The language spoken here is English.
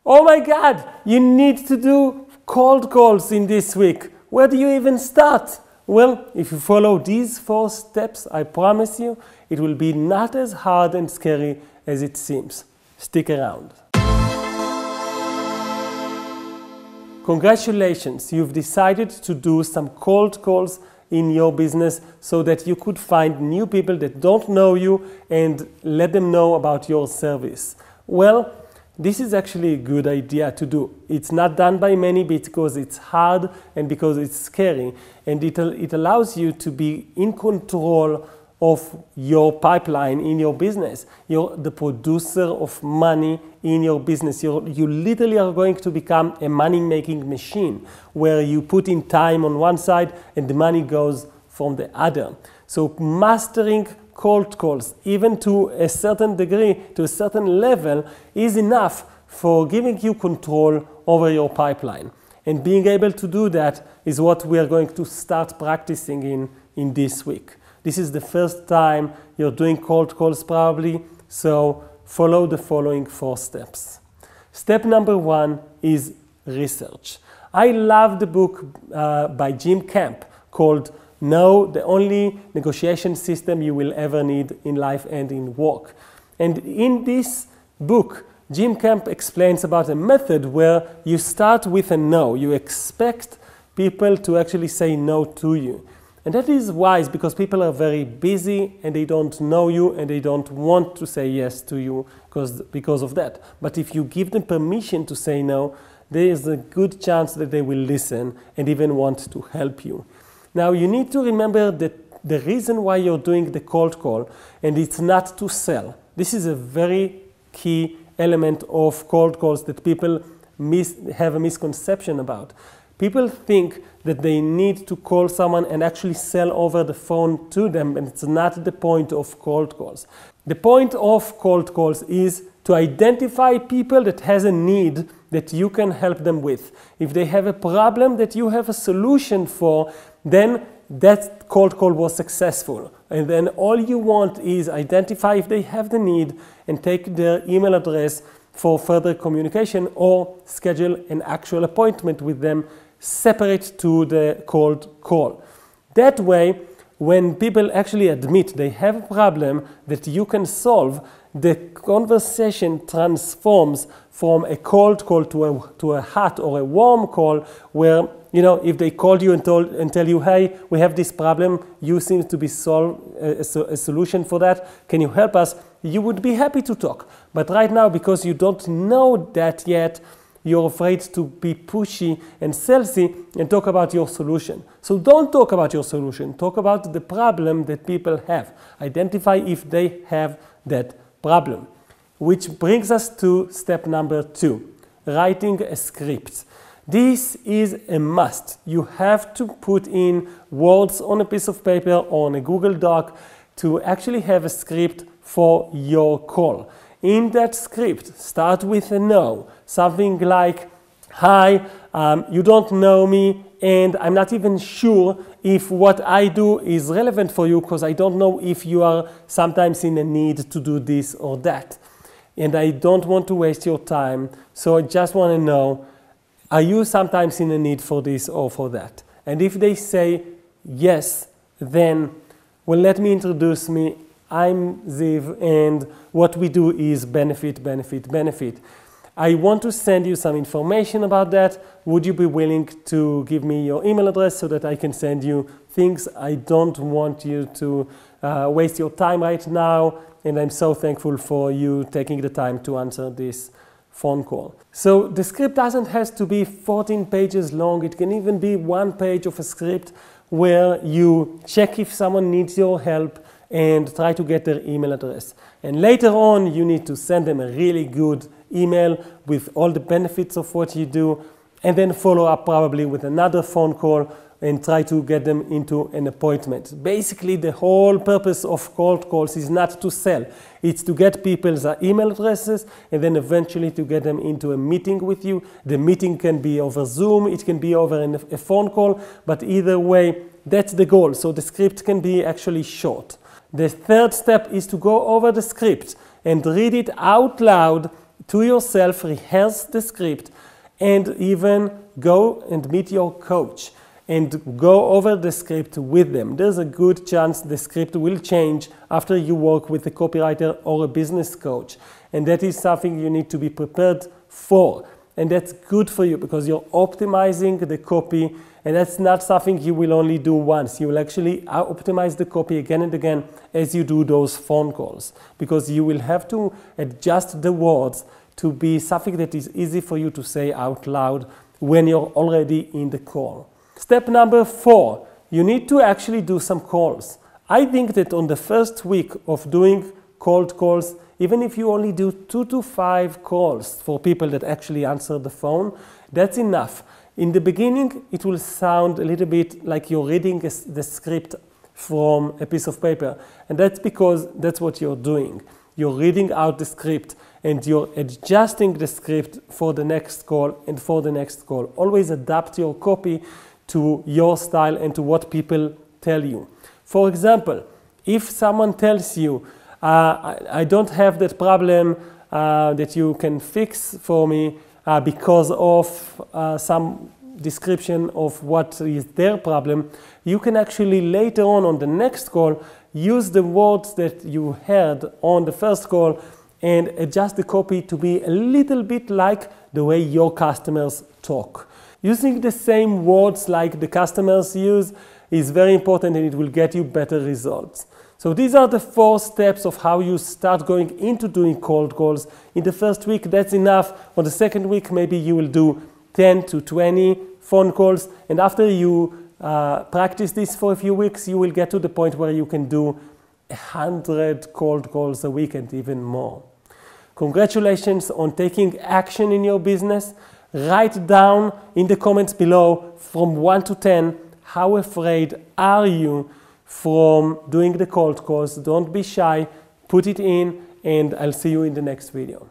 Oh my God, you need to do cold calls in this week. Where do you even start? Well, if you follow these 4 steps, I promise you, it will be not as hard and scary as it seems. Stick around. Congratulations, you've decided to do some cold calls in your business so that you could find new people that don't know you and let them know about your service. Well, this is actually a good idea to do. It's not done by many because it's hard and because it's scary, and it allows you to be in control of your pipeline in your business. You're the producer of money in your business. You literally are going to become a money-making machine where you put in time on one side and the money goes from the other. So mastering cold calls, even to a certain degree, to a certain level, is enough for giving you control over your pipeline. And being able to do that is what we are going to start practicing in this week. This is the first time you're doing cold calls probably, so follow the following 4 steps. Step number 1 is research. I love the book by Jim Camp called No, the Only Negotiation System You Will Ever Need in Life and in Work. And in this book, Jim Camp explains about a method where you start with a no. You expect people to actually say no to you. And that is wise because people are very busy and they don't know you and they don't want to say yes to you because of that. But if you give them permission to say no, there is a good chance that they will listen and even want to help you. Now, you need to remember that the reason why you're doing the cold call, and it's not to sell. This is a very key element of cold calls that people have a misconception about. People think that they need to call someone and actually sell over the phone to them, and it's not the point of cold calls. The point of cold calls is to identify people that has a need that you can help them with. If they have a problem that you have a solution for, then that cold call was successful. And then all you want is identify if they have the need and take their email address for further communication or schedule an actual appointment with them separate to the cold call. That way, when people actually admit they have a problem that you can solve, the conversation transforms from a cold call to a hot or a warm call where, you know, if they called you and tell you, hey, we have this problem, you seem to be a solution for that, can you help us? You would be happy to talk. But right now, because you don't know that yet, you're afraid to be pushy and salesy and talk about your solution. So don't talk about your solution. Talk about the problem that people have. Identify if they have that problem. Which brings us to step number 2, writing a script. This is a must. You have to put in words on a piece of paper or on a Google Doc to actually have a script for your call. In that script, start with a no. Something like, hi, you don't know me and I'm not even sure if what I do is relevant for you because I don't know if you are sometimes in a need to do this or that. And I don't want to waste your time, so I just want to know, are you sometimes in a need for this or for that? And if they say yes, then, well, let me introduce me. I'm Ziv, and what we do is benefit, benefit, benefit. I want to send you some information about that. Would you be willing to give me your email address so that I can send you things? I don't want you to waste your time right now, and I'm so thankful for you taking the time to answer this phone call. So the script doesn't have to be 14 pages long. It can even be 1 page of a script where you check if someone needs your help and try to get their email address. And later on, you need to send them a really good email with all the benefits of what you do, and then follow up probably with another phone call and try to get them into an appointment. Basically, the whole purpose of cold calls is not to sell. It's to get people's email addresses and then eventually to get them into a meeting with you. The meeting can be over Zoom, it can be over a phone call, but either way, that's the goal. So the script can be actually short. The third step is to go over the script and read it out loud to yourself, rehearse the script, and even go and meet your coach and go over the script with them. There's a good chance the script will change after you work with a copywriter or a business coach. And that is something you need to be prepared for. And that's good for you because you're optimizing the copy, and that's not something you will only do once. You will actually optimize the copy again and again as you do those phone calls, because you will have to adjust the words to be something that is easy for you to say out loud when you're already in the call. Step number 4, you need to actually do some calls. I think that on the first week of doing cold calls, even if you only do 2 to 5 calls for people that actually answer the phone, that's enough. In the beginning, it will sound a little bit like you're reading the script from a piece of paper. And that's because that's what you're doing. You're reading out the script and you're adjusting the script for the next call and for the next call. Always adapt your copy to your style and to what people tell you. For example, if someone tells you, I don't have that problem that you can fix for me because of some description of what is their problem, you can actually later on the next call use the words that you heard on the first call and adjust the copy to be a little bit like the way your customers talk. Using the same words like the customers use is very important, and it will get you better results. So these are the 4 steps of how you start going into doing cold calls. In the first week, that's enough. On the second week, maybe you will do 10 to 20 phone calls. And after you practice this for a few weeks, you will get to the point where you can do 100 cold calls a week and even more. Congratulations on taking action in your business. Write down in the comments below from 1 to 10, how afraid are you from doing the cold calls? Don't be shy, put it in, and I'll see you in the next video.